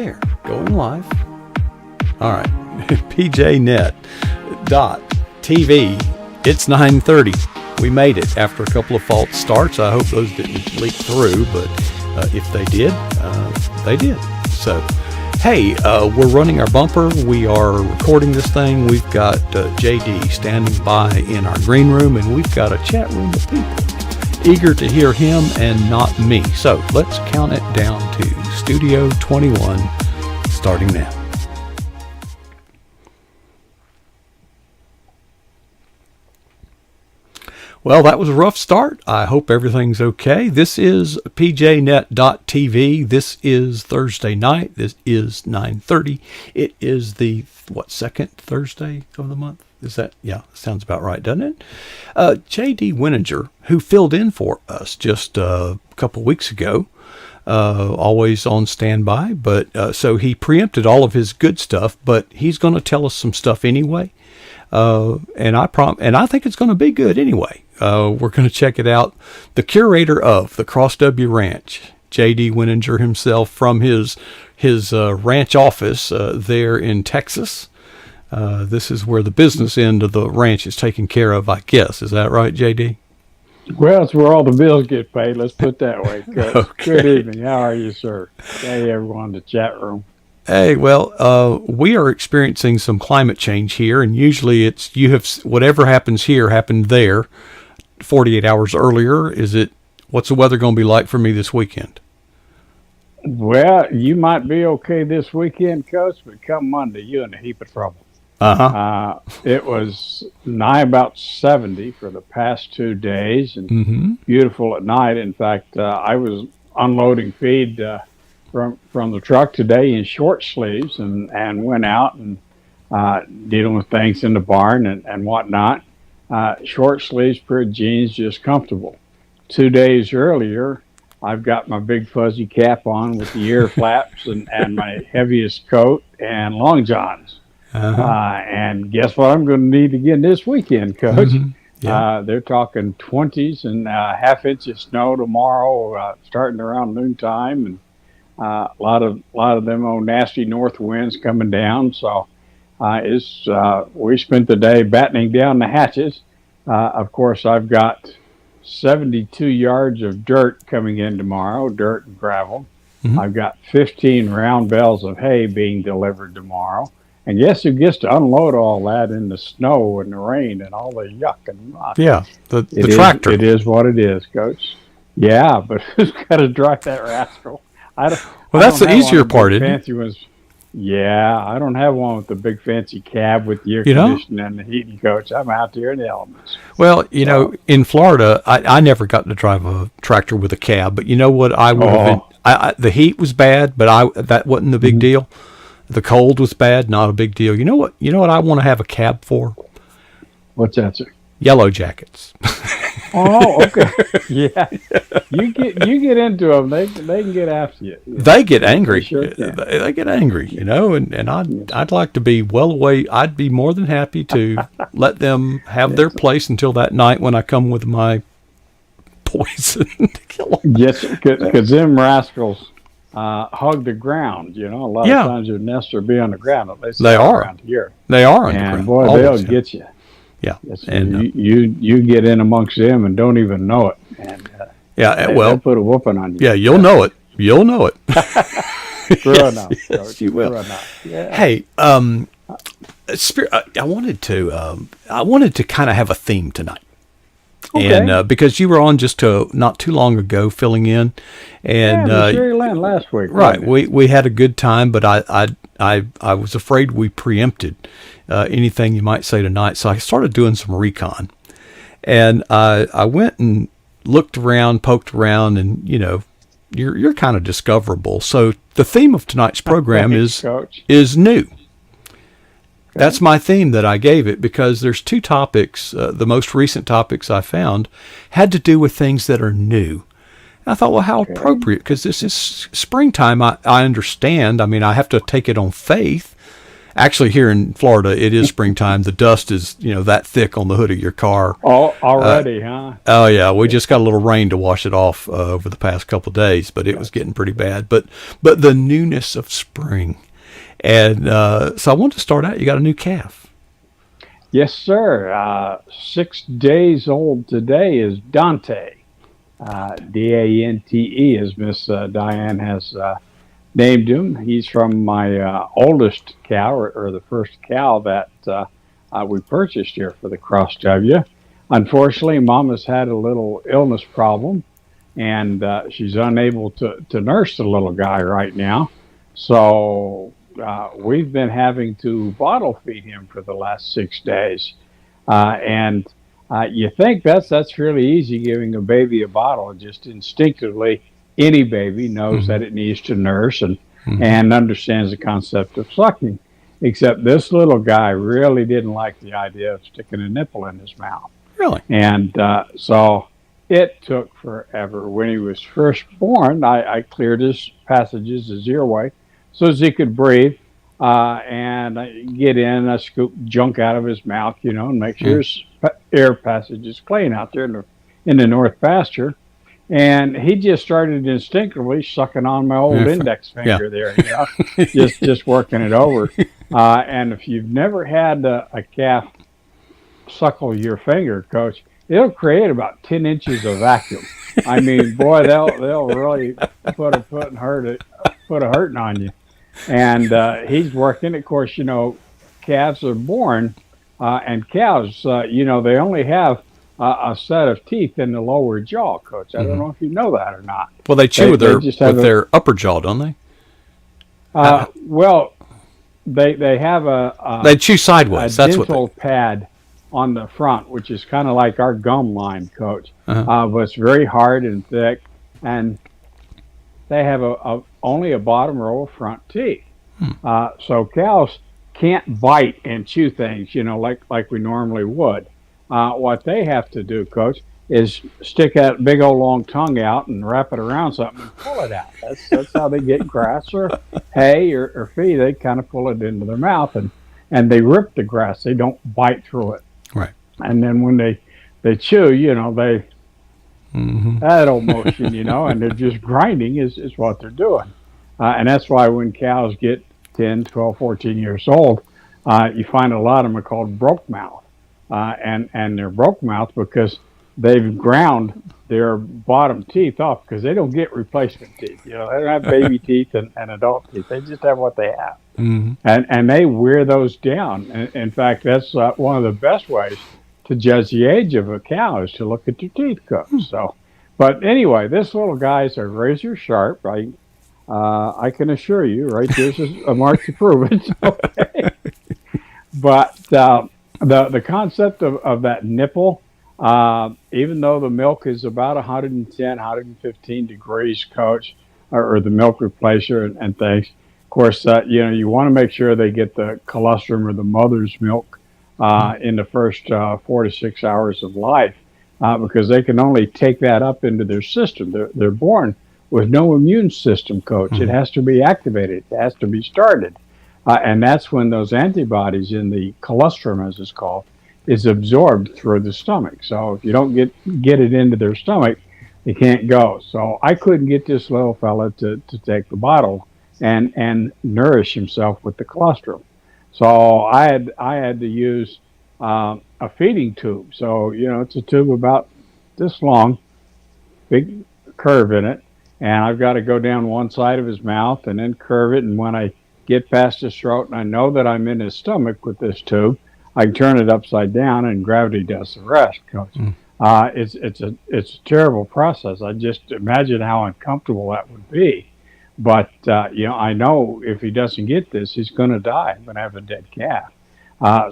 there. Going live. All right. pjnet.tv. It's 9:30. We made it after a couple of false starts. I hope those didn't leak through, but if they did, they did. So, hey, we're running our bumper. We are recording this thing. We've got JD standing by in our green room, and we've got a chat room of people eager to hear him and not me. So let's count it down to Studio 21, starting now. Well, that was a rough start. I hope everything's okay. This is pjnet.tv. This is Thursday night. This is 9:30. It is the, second Thursday of the month? Is that? Yeah, sounds about right, doesn't it? J.D. Wininger, who filled in for us just a couple weeks ago, always on standby, but so he preempted all of his good stuff, but he's going to tell us some stuff anyway. And I think it's going to be good anyway. We're going to check it out. The curator of the Cross W Ranch, J.D. Wininger himself, from his ranch office there in Texas. This is where the business end of the ranch is taken care of, I guess. Is that right, J.D.? Well, it's where all the bills get paid. Let's put it that way. Okay. Good evening. How are you, sir? Hey, everyone in the chat room. Hey, well, we are experiencing some climate change here, and usually it's whatever happens here happened there 48 hours earlier. What's the weather going to be like for me this weekend? Well, you might be okay this weekend, Coach, but come Monday, you're in a heap of trouble. It was nigh about 70 for the past 2 days, and beautiful at night. In fact, I was unloading feed from the truck today in short sleeves and went out and dealing with things in the barn and whatnot. Short sleeves, pair of jeans, just comfortable. 2 days earlier, I've got my big fuzzy cap on with the ear flaps and my heaviest coat and long johns. And guess what I'm going to need again this weekend, Coach? Yeah. They're talking 20s and half inch of snow tomorrow, starting around noontime, and a lot of them old nasty north winds coming down. So we spent the day battening down the hatches. Of course, I've got 72 yards of dirt coming in tomorrow, dirt and gravel. I've got 15 round bales of hay being delivered tomorrow. And guess who gets to unload all that in the snow and the rain and all the yuck and muck? Yeah, the tractor. It is what it is, Coach. Yeah, but who's got to drive that rascal? That's the easier part, isn't it? Fancy ones. Yeah, I don't have one with the big fancy cab with the air conditioning and the heating, Coach. I'm out there in the elements. Well, in Florida, I never got to drive a tractor with a cab, but you know what? I would have been. The heat was bad, but that wasn't the big deal. The cold was bad, not a big deal. You know what? I want to have a cab for? What's that, sir? Yellow jackets. Oh, okay. Yeah. You get into them. They can get after you. They get angry. Sure they get angry, and I'd like to be well away. I'd be more than happy to let them have their place until that night when I come with my poison to kill them. Yes, because them rascals hug the ground. A lot of times their nests will be on the ground. At least they are around here. They are on the ground. And boy, they'll get you. Yeah, yes, and you get in amongst them and don't even know it. And they'll put a whooping on you. Yeah, you'll know it. You'll know it. True enough. Yes, you will. True enough. Yeah. Hey, I wanted to kind of have a theme tonight. Okay. And because you were on just not too long ago filling in, and Sherry Land last week, right? We had a good time, but I was afraid we preempted anything you might say tonight, so I started doing some recon, and I went and looked around, poked around, and you're kind of discoverable. So the theme of tonight's program is new. That's my theme that I gave it, because there's two topics. The most recent topics I found had to do with things that are new. And I thought, well, how appropriate, because this is springtime. I understand. I mean, I have to take it on faith. Actually, here in Florida, it is springtime. The dust is, that thick on the hood of your car. Oh, already, huh? Oh, yeah. We just got a little rain to wash it off over the past couple of days, but it was getting pretty bad. But the newness of spring. And so I wanted to start out. You got a new calf. Yes, sir. 6 days old today is Dante. Dante, as Miss Diane has named him. He's from my oldest cow, or the first cow that we purchased here for the Cross W. Unfortunately, Mama's had a little illness problem, and she's unable to nurse the little guy right now. So we've been having to bottle feed him for the last 6 days. And you think that's really easy, giving a baby a bottle. Just instinctively, any baby knows that it needs to nurse and understands the concept of sucking. Except this little guy really didn't like the idea of sticking a nipple in his mouth. Really? And so it took forever. When he was first born, I cleared his passages, his airway, so as he could breathe. And I get in, I scoop junk out of his mouth, and make sure his air passage is clean out there in the north pasture. And he just started instinctively sucking on my old index finger there, just working it over. And if you've never had a calf suckle your finger, Coach, it'll create about 10 inches of vacuum. I mean, boy, they'll really put a hurting on you. And he's working. Of course, calves are born, and cows, they only have a set of teeth in the lower jaw, Coach. I don't know if you know that or not. Well, they chew with their upper jaw, don't they? Well, they have they chew sideways. That's dental pad on the front, which is kind of like our gum line, Coach. But it's very hard and thick, and they have only a bottom row of front teeth. So cows can't bite and chew things, like we normally would. What they have to do, Coach, is stick that big old long tongue out and wrap it around something and pull it out. That's how they get grass or hay or feed. They kind of pull it into their mouth and they rip the grass. They don't bite through it. Right. And then when they chew, they that old motion, and they're just grinding is what they're doing. And that's why when cows get 10, 12, 14 years old, you find a lot of them are called broke mouth. And they're broke mouth because they've ground their bottom teeth off because they don't get replacement teeth. They don't have baby teeth and adult teeth. They just have what they have. And they wear those down. And in fact, that's one of the best ways to judge the age of a cow is to look at their teeth, Coach. So, but anyway, this little guys are razor sharp. I can assure you, right? There's a mark to prove it. Okay. But the concept of that nipple, even though the milk is about 110, 115 degrees, Coach, or the milk replacer and things, of course, you want to make sure they get the colostrum or the mother's milk in the first 4 to 6 hours of life, because they can only take that up into their system. They're born with no immune system, Coach. It has to be activated. It has to be started. And that's when those antibodies in the colostrum, as it's called, is absorbed through the stomach. So if you don't get it into their stomach, they can't go. So I couldn't get this little fella to take the bottle and nourish himself with the colostrum. So I had to use a feeding tube. So, it's a tube about this long, big curve in it. And I've got to go down one side of his mouth and then curve it. And when I get past his throat and I know that I'm in his stomach with this tube, I can turn it upside down and gravity does the rest, Coach. It's a terrible process. I just imagine how uncomfortable that would be. But, I know if he doesn't get this, he's going to die. I'm going to have a dead calf.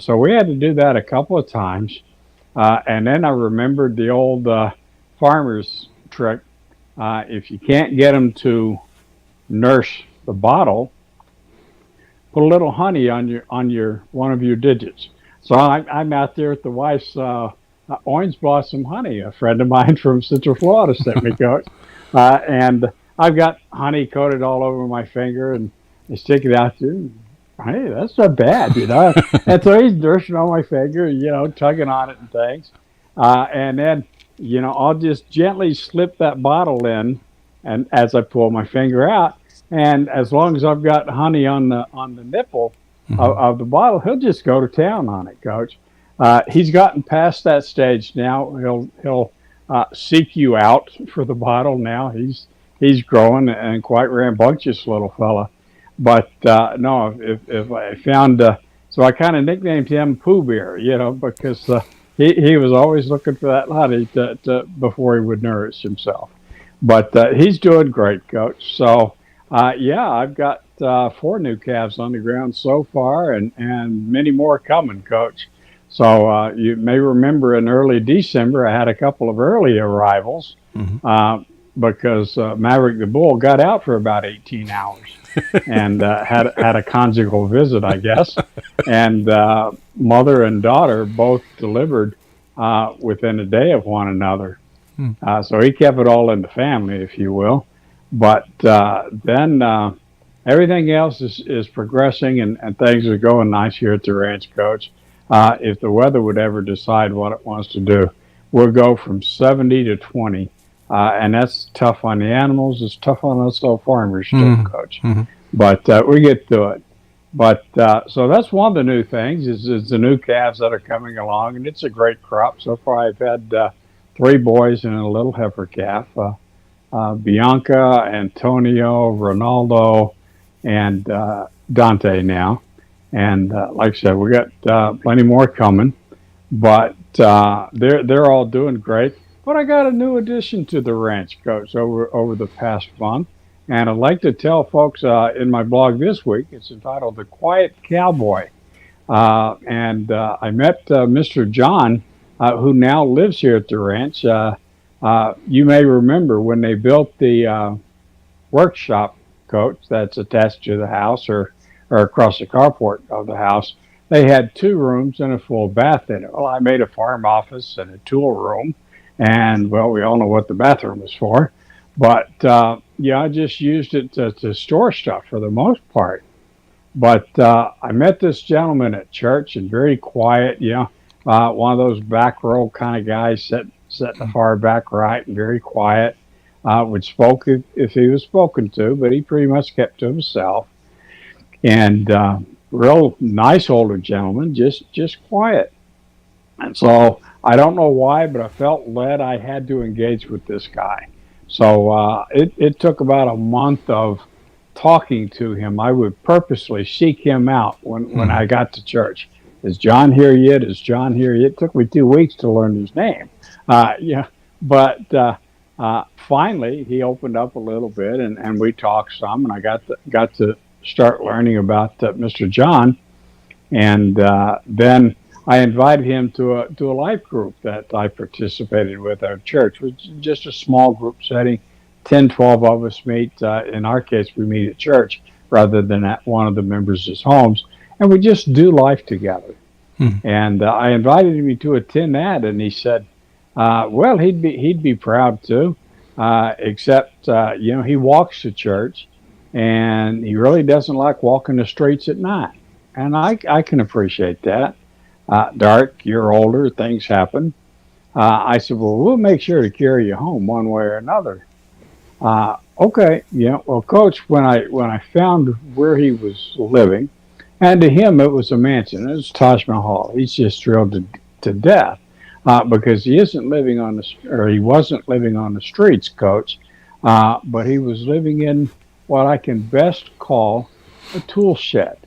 So we had to do that a couple of times. And then I remembered the old farmer's trick. If you can't get them to nurse the bottle, put a little honey on your one of your digits. So I'm out there at the wife's orange blossom honey. A friend of mine from Central Florida sent me, Coach. And I've got honey coated all over my finger, and I stick it out there. Hey, that's not bad, And so he's nursing on my finger, tugging on it and things. And then, I'll just gently slip that bottle in, and as I pull my finger out, and as long as I've got honey on the nipple Mm-hmm. of the bottle, he'll just go to town on it, Coach. He's gotten past that stage now. He'll seek you out for the bottle now. He's growing and quite rambunctious little fella. But no, if I found, so I kind of nicknamed him Pooh Bear, because he was always looking for that honey before he would nourish himself. But he's doing great, Coach. So yeah, I've got 4 new calves on the ground so far, and many more coming, Coach. So you may remember in early December, I had a couple of early arrivals Mm-hmm. because Maverick the Bull got out for about 18 hours and had a conjugal visit, I guess. And mother and daughter both delivered within a day of one another. Mm-hmm. So he kept it all in the family, if you will. But then everything else is progressing, and things are going nice here at the ranch, Coach. If the weather would ever decide what it wants to do, we'll go from 70 to 20. And that's tough on the animals. It's tough on us old farmers too, Coach. Mm-hmm. But we get through it. But so that's one of the new things is the new calves that are coming along, and it's a great crop. So far, I've had 3 boys and a little heifer calf. Bianca, Antonio, Ronaldo, and Dante now. And like I said, we got plenty more coming, but they're all doing great. But I got a new addition to the ranch, Coach, over the past month, and I'd like to tell folks in my blog this week. It's entitled "The Quiet Cowboy," and I met Mr. John, who now lives here at the ranch. You may remember when they built the workshop, Coach, that's attached to the house or across the carport of the house. They had 2 rooms and a full bath in it. Well, I made a farm office and a tool room, and well, we all know what the bathroom is for. But yeah, I just used it to store stuff for the most part. But I met this gentleman at church, and very quiet, one of those back row kind of guys, sat in the far back right, and very quiet. Would spoke if he was spoken to, but he pretty much kept to himself. And real nice older gentleman, just quiet. And so I don't know why, but I felt led I had to engage with this guy. So it took about a month of talking to him. I would purposely seek him out when I got to church. Is John here yet? Is John here yet? It took me 2 weeks to learn his name. Yeah, but finally he opened up a little bit, and we talked some, and I got to start learning about Mr. John, and then I invited him to a life group that I participated with at our church. It was just a small group setting. 10, 12 of us meet. In our case, we meet at church rather than at one of the members' homes, and we just do life together. And I invited him to attend that, and he said, "Well, he'd be proud to, except he walks to church, and he really doesn't like walking the streets at night." And I can appreciate that. Dark, you're older, things happen. I said, "Well, we'll make sure to carry you home one way or another." Okay, yeah. Well, Coach, when I found where he was living, and to him it was a mansion. It was Taj Mahal. He's just thrilled to death because he isn't living he wasn't living on the streets, Coach, but he was living in what I can best call a tool shed.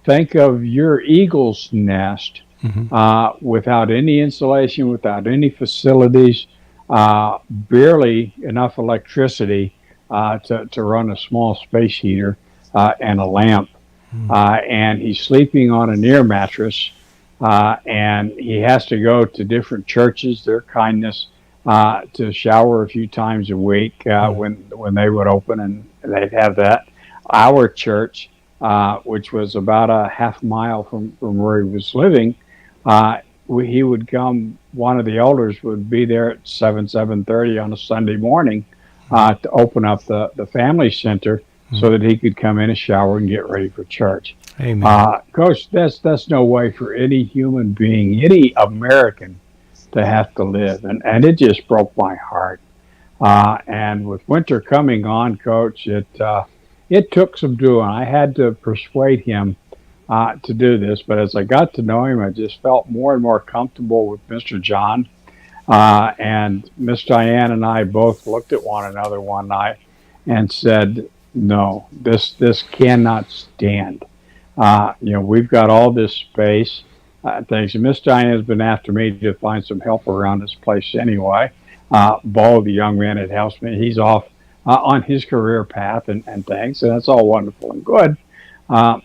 Think of your eagle's nest without any insulation, without any facilities, barely enough electricity to run a small space heater and a lamp. And he's sleeping on an air mattress, and he has to go to different churches, their kindness, to shower a few times a week when they would open, and they'd have that. Our church, which was about a half mile from where he was living, he would come. One of the elders would be there at 7:30 on a Sunday morning to open up the family center so that he could come in and shower and get ready for church. Amen. Coach, that's no way for any human being, any American, to have to live, and it just broke my heart. And with winter coming on, Coach, it took some doing. I had to persuade him to do this, but as I got to know him, I just felt more and more comfortable with Mr. John. And Miss Diane and I both looked at one another one night and said, "No, this cannot stand." We've got all this space, things. And Miss Diane has been after me to find some help around this place anyway. Bo, the young man that helps me, he's off on his career path and things, and that's all wonderful and good. Uh,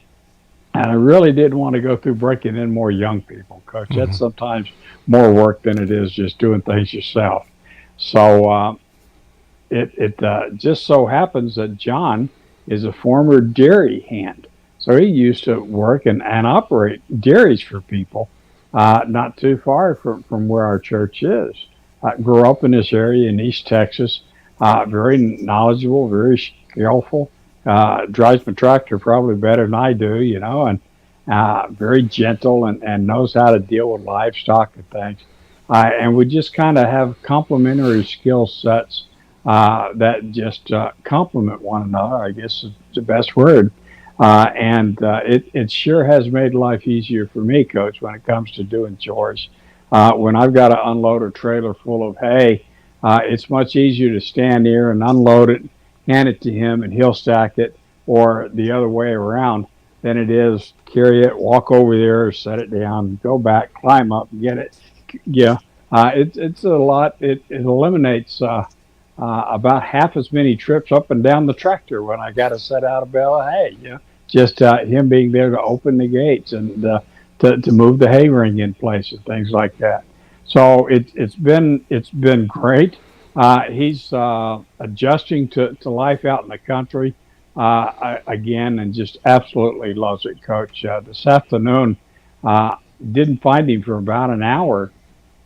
and I really didn't want to go through breaking in more young people, Coach. Mm-hmm. That's sometimes more work than it is just doing things yourself. So it just so happens that John is a former dairy hand. So he used to work and operate dairies for people not too far from where our church is. Grew up in this area in East Texas, very knowledgeable, very skillful, drives my tractor probably better than I do, and very gentle and knows how to deal with livestock and things. And we just kind of have complementary skill sets that just complement one another, I guess is the best word. And it sure has made life easier for me, Coach, when it comes to doing chores. When I've got to unload a trailer full of hay, it's much easier to stand here and unload it, hand it to him, and he'll stack it, or the other way around, than it is carry it, walk over there, set it down, go back, climb up, get it. Yeah, it's a lot. It eliminates about half as many trips up and down the tractor when I got to set out a bale of hay. Just him being there to open the gates and to move the hay ring in place and things like that. So it's been great. He's adjusting to life out in the country again, and just absolutely loves it, Coach. This afternoon, didn't find him for about an hour.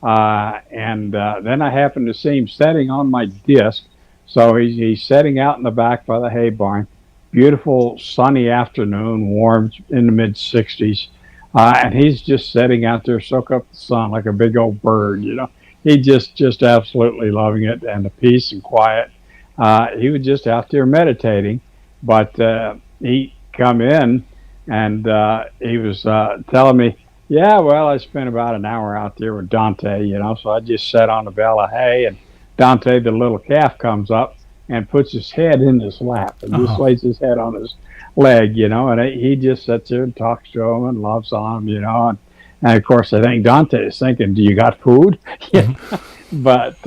And then I happened to see him setting on my disc. So he's setting out in the back by the hay barn. Beautiful sunny afternoon, warm in the mid 60s. And he's just sitting out there, soak up the sun like a big old bird. He just absolutely loving it, and the peace and quiet. He was just out there meditating, but he come in and he was telling me, yeah, well, I spent about an hour out there with Dante, so I just sat on a bale of hay, and Dante, the little calf, comes up and puts his head in his lap and just lays his head on his leg, and he just sits there and talks to him and loves on him, and of course, I think Dante is thinking, do you got food? But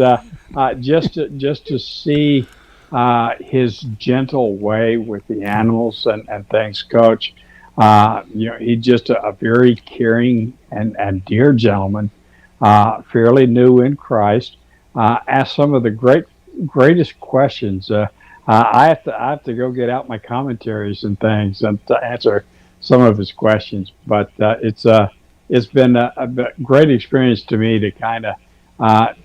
just to see his gentle way with the animals and things, Coach. He's just a very caring and dear gentleman, fairly new in Christ. Asked some of the greatest questions. I have to go get out my commentaries and things and to answer some of his questions. But it's been a great experience to me to kind of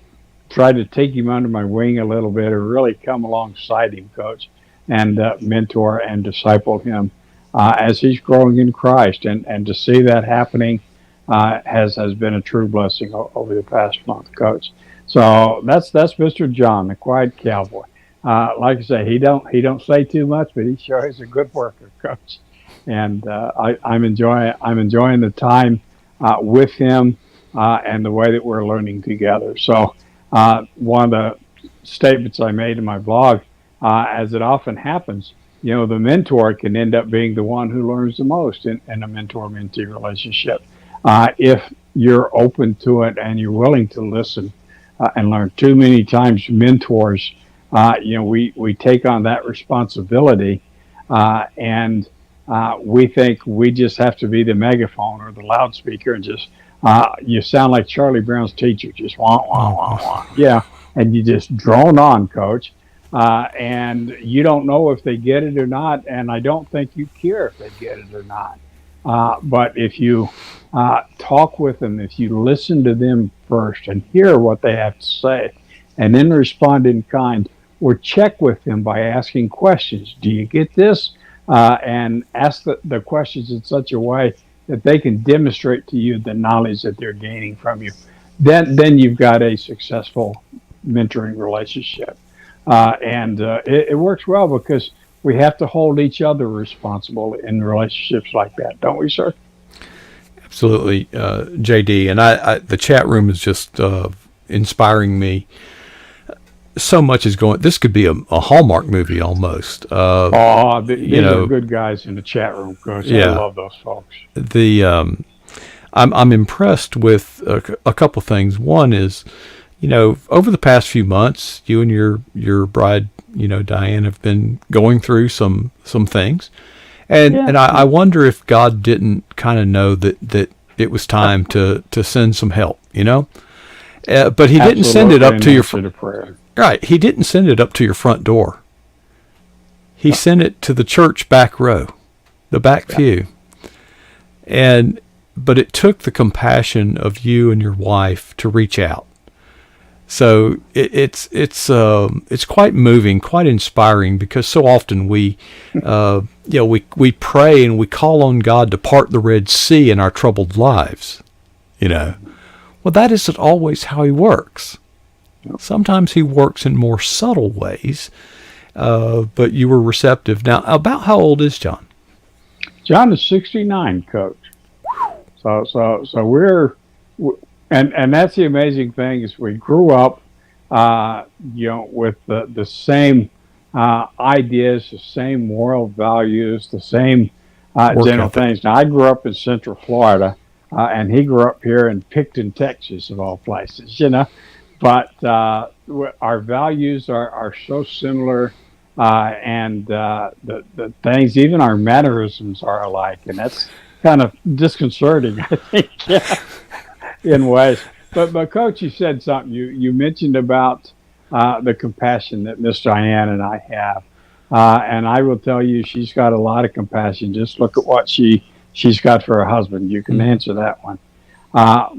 try to take him under my wing a little bit, or really come alongside him, Coach, and mentor and disciple him as he's growing in Christ, and to see that happening has been a true blessing over the past month, Coach. So that's Mr. John, the quiet cowboy. Like I say, he don't say too much, but he sure is a good worker, Coach. And I'm enjoying the time with him and the way that we're learning together. So one of the statements I made in my blog, as it often happens, the mentor can end up being the one who learns the most in a mentor-mentee relationship. If you're open to it and you're willing to listen and learn. Too many times mentors, we take on that responsibility and we think we just have to be the megaphone or the loudspeaker and just, you sound like Charlie Brown's teacher, just wah, wah, wah, wah. Yeah, and you just drone on, Coach. And you don't know if they get it or not, and I don't think you care if they get it or not. But if you talk with them, if you listen to them first and hear what they have to say, and then respond in kind, or check with them by asking questions. Do you get this? And ask the questions in such a way that they can demonstrate to you the knowledge that they're gaining from you. Then you've got a successful mentoring relationship. And it works well because we have to hold each other responsible in relationships like that, don't we, sir? Absolutely, JD. And the chat room is just inspiring me. So much is going. This could be a Hallmark movie almost. These are good guys in the chat room, Coach. Yeah, I love those folks. I'm impressed with a couple things. One is, over the past few months, you and your bride, Diane, have been going through some things, and I wonder if God didn't kind of know that it was time to send some help, but He didn't send it up to your prayer. Right. He didn't send it up to your front door. He sent it to the church back row, the back pew. But it took the compassion of you and your wife to reach out. So it's quite moving, quite inspiring, because so often we pray and we call on God to part the Red Sea in our troubled lives. Well, that isn't always how He works. Sometimes He works in more subtle ways, but you were receptive. Now, about how old is John? John is 69, Coach. So we're, and that's the amazing thing is we grew up, with the same ideas, the same moral values, the same general things. Now, I grew up in Central Florida, and he grew up here in Picton, Texas, of all places, But our values are so similar, and the things, even our mannerisms are alike, and that's kind of disconcerting, I think, in ways. But Coach, you said something. You mentioned about the compassion that Miss Diane and I have, and I will tell you, she's got a lot of compassion. Just look at what she's got for her husband. You can answer that one,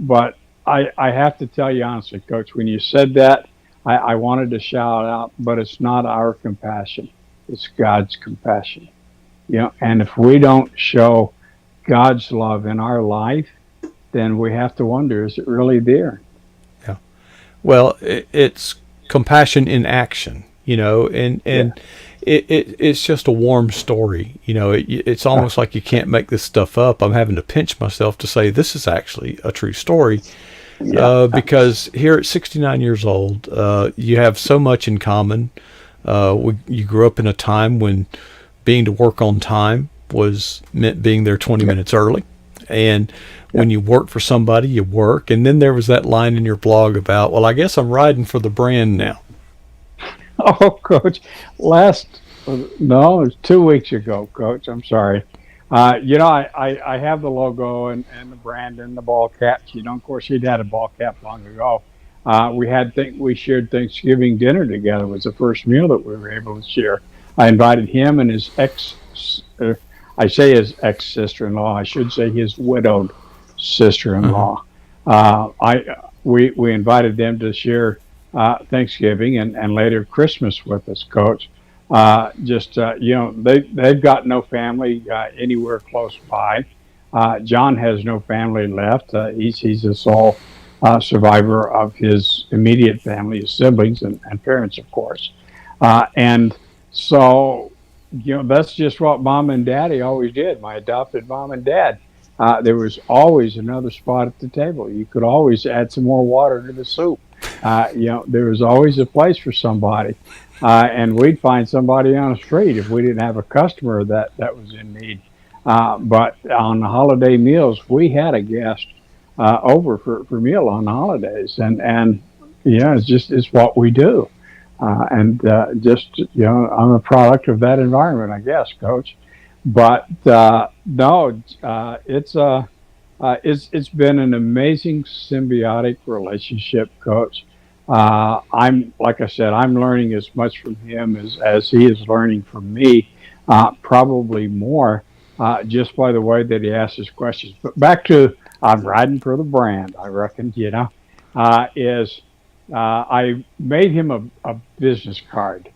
but. I have to tell you honestly, Coach, when you said that, I wanted to shout out, but it's not our compassion. It's God's compassion. And if we don't show God's love in our life, then we have to wonder, is it really there? Yeah. Well, it's compassion in action, it's just a warm story. It's almost like you can't make this stuff up. I'm having to pinch myself to say this is actually a true story. Because here at 69 years old, you have so much in common. You grew up in a time when being to work on time meant being there 20 minutes early. And when you work for somebody, you work. And then there was that line in your blog about, well, I guess I'm riding for the brand now. Oh, Coach, it was 2 weeks ago, Coach. I'm sorry. I have the logo and the brand and the ball caps. Of course, he'd had a ball cap long ago. We shared Thanksgiving dinner together. It was the first meal that we were able to share. I invited him and his I say his ex-sister-in-law. I should say his widowed sister-in-law. We invited them to share Thanksgiving and later Christmas with us, Coach. They've got no family anywhere close by. John has no family left. He's a sole survivor of his immediate family, his siblings and parents, of course. And so, that's just what Mom and Daddy always did. My adopted mom and dad. There was always another spot at the table. You could always add some more water to the soup. There was always a place for somebody. And we'd find somebody on the street if we didn't have a customer that was in need. But on the holiday meals, we had a guest over for meal on the holidays, and it's what we do. I'm a product of that environment, I guess, Coach. But no, it's been an amazing symbiotic relationship, Coach. Like I said, I'm learning as much from him as he is learning from me, probably more, just by the way that he asks his questions. But back to I'm riding for the brand, I reckon, is I made him a business card.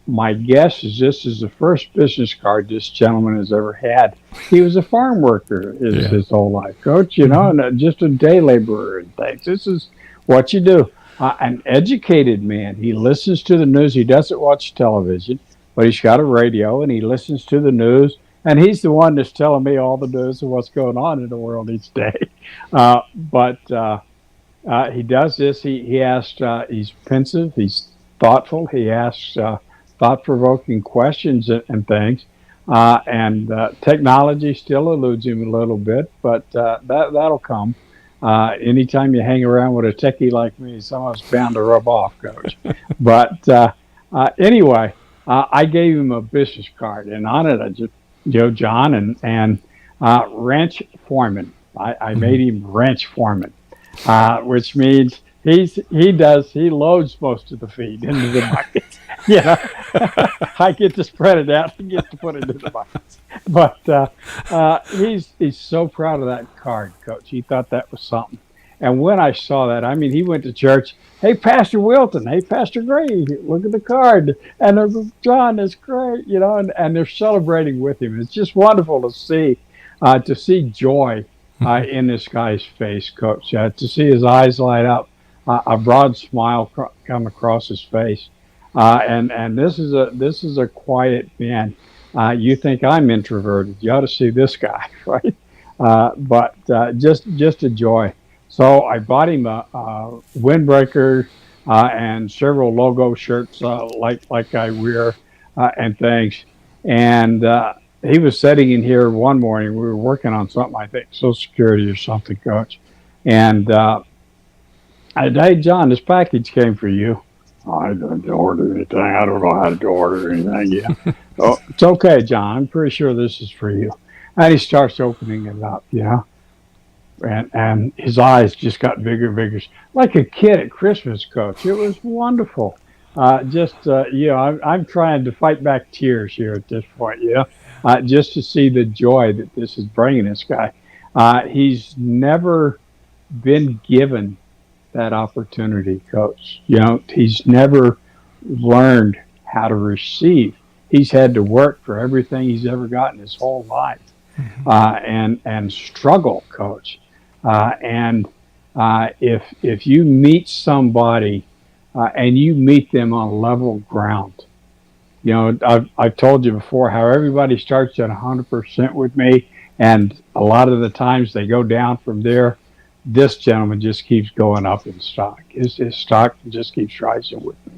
My guess is this is the first business card this gentleman has ever had. He was a farm worker Yeah. his whole life, Coach, you know, Mm-hmm. and just a day laborer and things. This is what you do. An educated man. He listens to the news. He doesn't watch television, but he's got a radio and he listens to the news. And he's the one that's telling me all the news of what's going on in the world each day. But he does this. He asks. He's pensive. He's thoughtful. He asks thought-provoking questions and things. And technology still eludes him a little bit, but that'll come. Anytime you hang around with a techie like me, someone's bound to rub off, Coach. But anyway, I gave him a business card, and on it I just Joe John and ranch foreman. I Mm-hmm. made him ranch foreman, which means he loads most of the feed into the bucket. Yeah, I get to spread it out. He gets to put it in the buckets. But he's so proud of that card, Coach. He thought that was something. And when I saw that, I mean, he went to church. Hey, Pastor Wilton. Hey, Pastor Gray. Look at the card. And they're, John, that's great. You know, and they're celebrating with him. It's just wonderful to see joy Mm-hmm. in this guy's face, Coach. To see his eyes light up, a broad smile come across his face, and this is a quiet man. You think I'm introverted? You ought to see this guy, right? But just a joy. So I bought him a windbreaker and several logo shirts like I wear and things, and he was sitting in here one morning. We were working on something, I think, Social Security or something, Coach. And hey, John, this package came for you. I didn't order anything. I don't know how to order anything yet. Oh, it's okay, John. I'm pretty sure this is for you. And he starts opening it up, you know, and his eyes just got bigger and bigger, like a kid at Christmas, Coach. It was wonderful. I'm trying to fight back tears here at this point, just to see the joy that this is bringing this guy. He's never been given that opportunity, Coach. You know, he's never learned how to receive. He's had to work for everything he's ever gotten his whole life, Mm-hmm. and struggle, Coach. And if you meet somebody and you meet them on level ground, you know, I've told you before how everybody starts at 100% with me, and a lot of the times they go down from there. This gentleman just keeps going up in stock. His stock just keeps rising with me.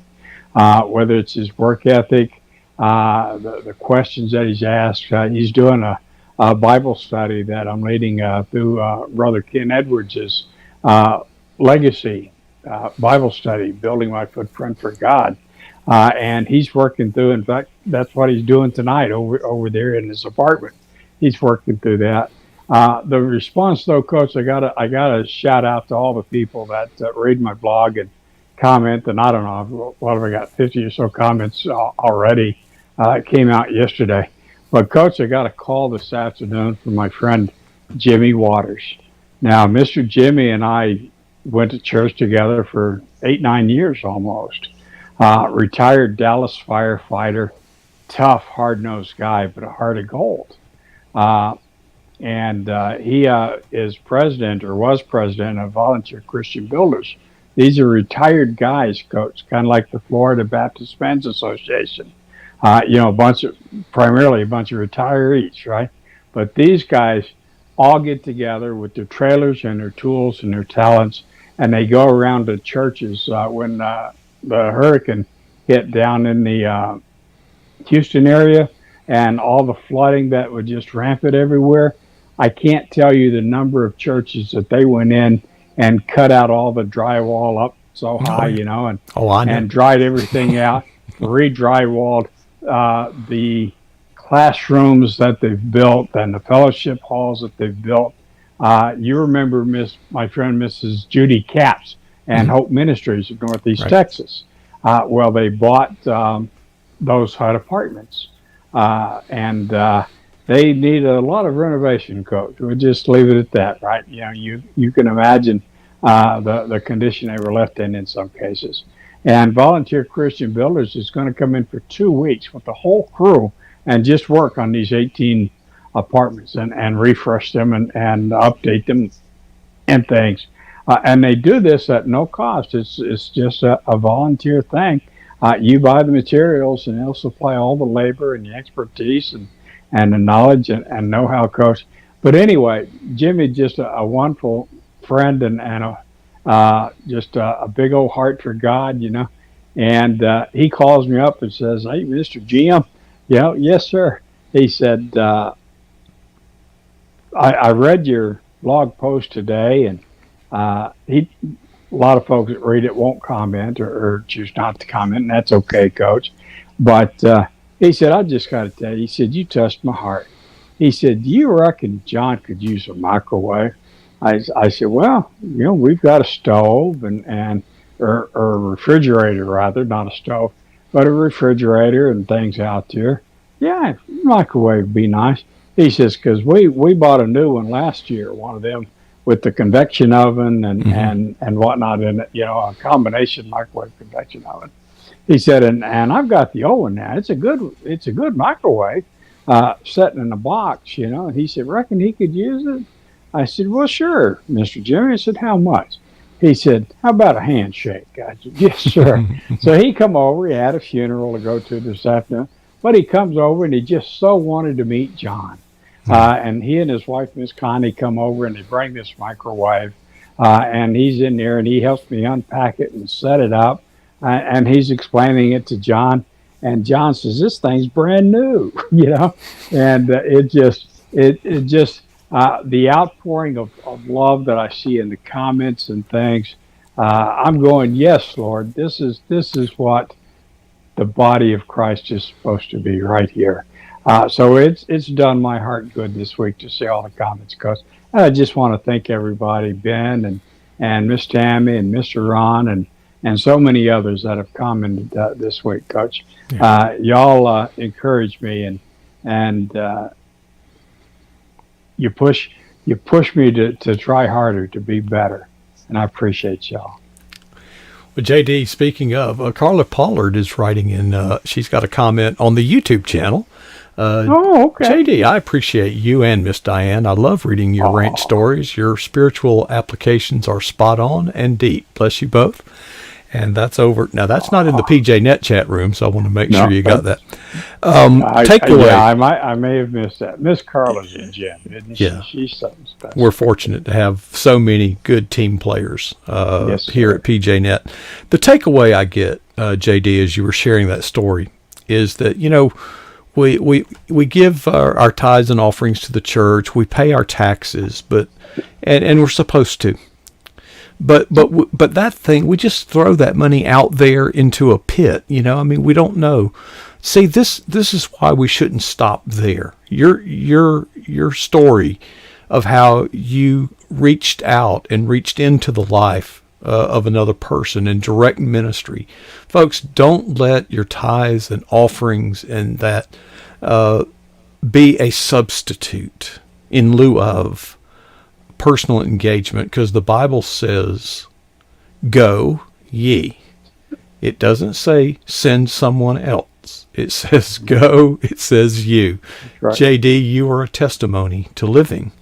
Whether it's his work ethic, the questions that he's asked. He's doing a Bible study that I'm leading through Brother Ken Edwards' uh, legacy Bible study, Building My Footprint for God. And he's working through. In fact, that's what he's doing tonight over there in his apartment. He's working through that. The response, though, Coach, I gotta shout out to all the people that read my blog and comment. And I don't know, what have I got? 50 or so comments already. It came out yesterday. But Coach, I got a call this afternoon from my friend Jimmy Waters. Now, Mr. Jimmy and I went to church together for 8, 9 years almost. Retired Dallas firefighter, tough, hard nosed guy, but a heart of gold. Uh, and he is president or was president of Volunteer Christian Builders. These are retired guys, Coach, kind of like the Florida Baptist Men's Association. Primarily a bunch of retirees, right? But these guys all get together with their trailers and their tools and their talents, and they go around to churches when the hurricane hit down in the Houston area and all the flooding that was just rampant everywhere. I can't tell you the number of churches that they went in and cut out all the drywall up so Oh, high, yeah. you know, and Oh, I know. and dried everything out, re-drywalled the classrooms that they've built and the fellowship halls that they've built. You remember my friend Mrs. Judy Capps and Mm-hmm. Hope Ministries of Northeast Right. Texas. Well, they bought those HUD apartments, and they need a lot of renovation, Coach. We'll just leave it at that, right? You know, you can imagine the condition they were left in some cases. And Volunteer Christian Builders is going to come in for 2 weeks with the whole crew and just work on these 18 apartments and refresh them and update them and things. And they do this at no cost. It's just a volunteer thing. You buy the materials and they'll supply all the labor and the expertise and the knowledge and know-how, coach. But anyway, Jimmy, just a wonderful friend and just a big old heart for God, And he calls me up and says, "Hey, Mr. Jim," "Yes, sir." He said, I read your blog post today, and a lot of folks that read it won't comment or choose not to comment, and that's okay, Coach. But he said, "I just got to tell you," he said, "you touched my heart." He said, "Do you reckon John could use a microwave?" I said, "Well, we've got a stove or a refrigerator, rather, not a stove, but a refrigerator and things out there. Yeah, microwave would be nice." He says, "Because we bought a new one last year, one of them with the convection oven and whatnot in it, a combination microwave convection oven." He said, and I've got the old one now. It's a good microwave, sitting in a box, And he said, "Reckon he could use it?" I said, "Well, sure, Mr. Jimmy." I said, "How much?" He said, "How about a handshake?" I said, "Yes, sir." So he come over. He had a funeral to go to this afternoon, but he comes over and he just so wanted to meet John. And he and his wife, Miss Connie, come over and they bring this microwave. And he's in there and he helps me unpack it and set it up. And he's explaining it to John. And John says, "This thing's brand new," And it just the outpouring of love that I see in the comments and things. I'm going, "Yes, Lord, this is what the body of Christ is supposed to be right here." So it's done my heart good this week to see all the comments, Coach. I just want to thank everybody, Ben and Miss Tammy and Mr. Ron and so many others that have commented this week, Coach. Yeah. Y'all encourage me and you push me to try harder, to be better, and I appreciate y'all. Well, JD, speaking of, Carla Pollard is writing in. She's got a comment on the YouTube channel. Okay. JD, I appreciate you and Miss Diane. I love reading your ranch stories. Your spiritual applications are spot on and deep. Bless you both. And that's over. Now, that's not in the PJ Net chat room, so I want to make sure you got that. Takeaway. Yeah, I may have missed that. Miss Carla's a gem, isn't she? Yeah. She's something special. We're fortunate to have so many good team players here at PJ Net. The takeaway I get, JD, as you were sharing that story, is that, we give our tithes and offerings to the church. We pay our taxes, and we're supposed to. But that thing, we just throw that money out there into a pit. We don't know. See, this is why we shouldn't stop there. Your story of how you reached out and reached into the life of another person in direct ministry. Folks, don't let your tithes and offerings and that be a substitute in lieu of personal engagement, because the Bible says, "Go ye." It doesn't say send someone else. It says go. It says you. Right. JD, you are a testimony to living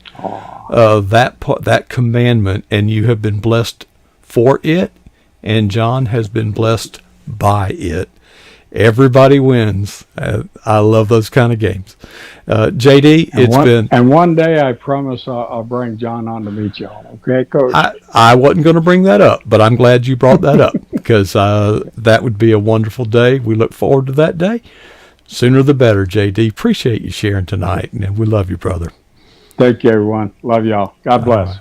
that commandment, and you have been blessed for it, and John has been blessed by it. Everybody wins. I love those kind of games. JD, And one day I promise I'll bring John on to meet y'all. Okay, Coach? I wasn't going to bring that up, but I'm glad you brought that up because that would be a wonderful day. We look forward to that day. Sooner the better, JD. Appreciate you sharing tonight, and we love you, brother. Thank you, everyone. Love y'all. God bless.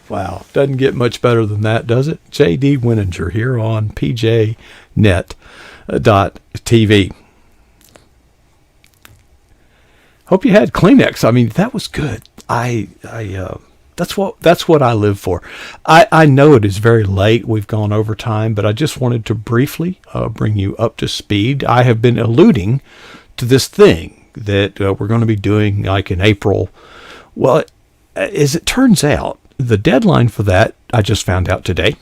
Wow. Doesn't get much better than that, does it? JD Wininger here on PJNet.TV. Hope you had Kleenex. I mean, that was good. That's what I live for. I know it is very late. We've gone over time, but I just wanted to briefly bring you up to speed. I have been alluding to this thing that we're going to be doing like in April. Well, as it turns out, the deadline for that, I just found out today,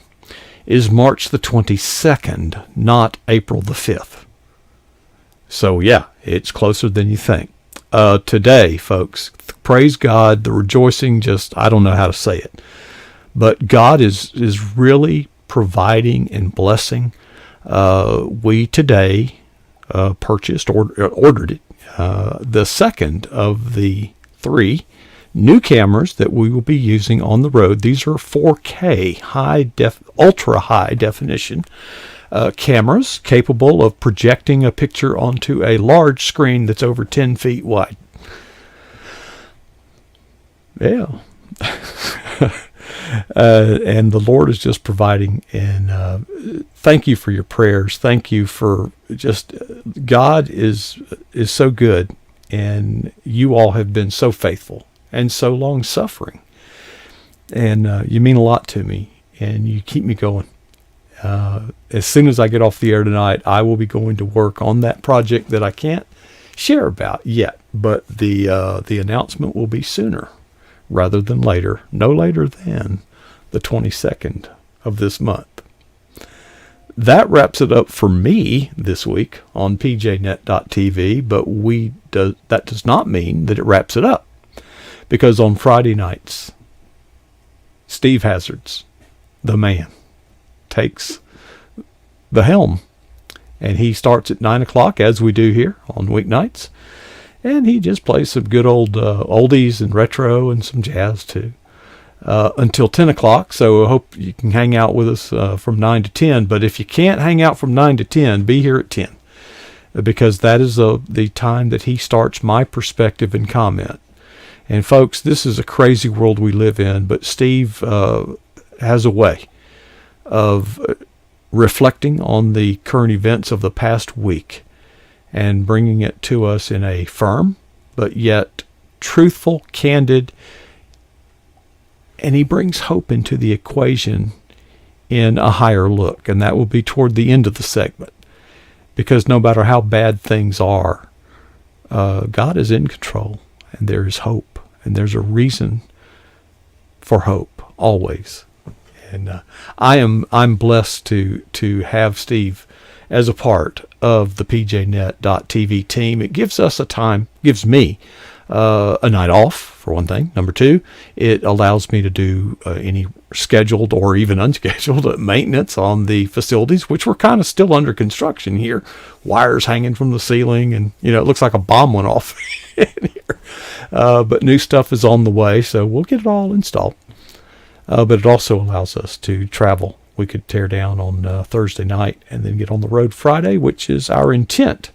is March the 22nd, not April the 5th. So yeah, it's closer than you think. Today, folks, praise God, the rejoicing, just, I don't know how to say it, but God is really providing and blessing. We today ordered it, the second of the 3 new cameras that we will be using on the road. These are 4K ultra high definition cameras capable of projecting a picture onto a large screen that's over 10 feet wide. Yeah. And the Lord is just providing. And thank you for your prayers. Thank you for just, God is so good. And you all have been so faithful and so long suffering. And you mean a lot to me. And you keep me going. As soon as I get off the air tonight, I will be going to work on that project that I can't share about yet. But the announcement will be sooner rather than later. No later than the 22nd of this month. That wraps it up for me this week on pjnet.tv, but that does not mean that it wraps it up. Because on Friday nights, Steve Hazards, the man, takes the helm, and he starts at 9 o'clock as we do here on weeknights, and he just plays some good old oldies and retro and some jazz too until 10 o'clock. So I hope you can hang out with us from 9 to 10, but if you can't hang out from 9 to 10, be here at 10, because that is the time that he starts my perspective and comment. And folks, this is a crazy world we live in, but Steve has a way of reflecting on the current events of the past week and bringing it to us in a firm, but yet truthful, candid, and he brings hope into the equation in a higher look. And that will be toward the end of the segment, because no matter how bad things are, God is in control, and there is hope, and there's a reason for hope always. And I'm blessed to have Steve as a part of the pjnet.tv team. It gives us gives me a night off, for one thing. Number 2, it allows me to do any scheduled or even unscheduled maintenance on the facilities, which were kind of still under construction here. Wires hanging from the ceiling, and it looks like a bomb went off in here. But new stuff is on the way, so we'll get it all installed. But it also allows us to travel. We could tear down on Thursday night and then get on the road Friday, which is our intent.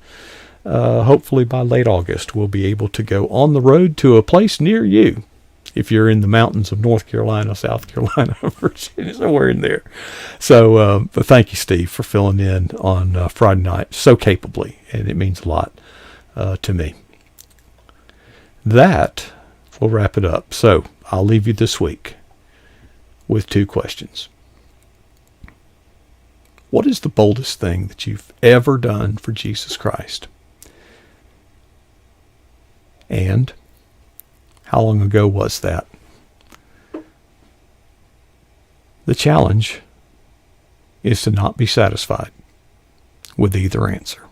Hopefully by late August, we'll be able to go on the road to a place near you. If you're in the mountains of North Carolina, South Carolina, Virginia, somewhere in there. So but thank you, Steve, for filling in on Friday night so capably, and it means a lot to me. That will wrap it up. So I'll leave you this week with 2 questions. What is the boldest thing that you've ever done for Jesus Christ? And how long ago was that? The challenge is to not be satisfied with either answer.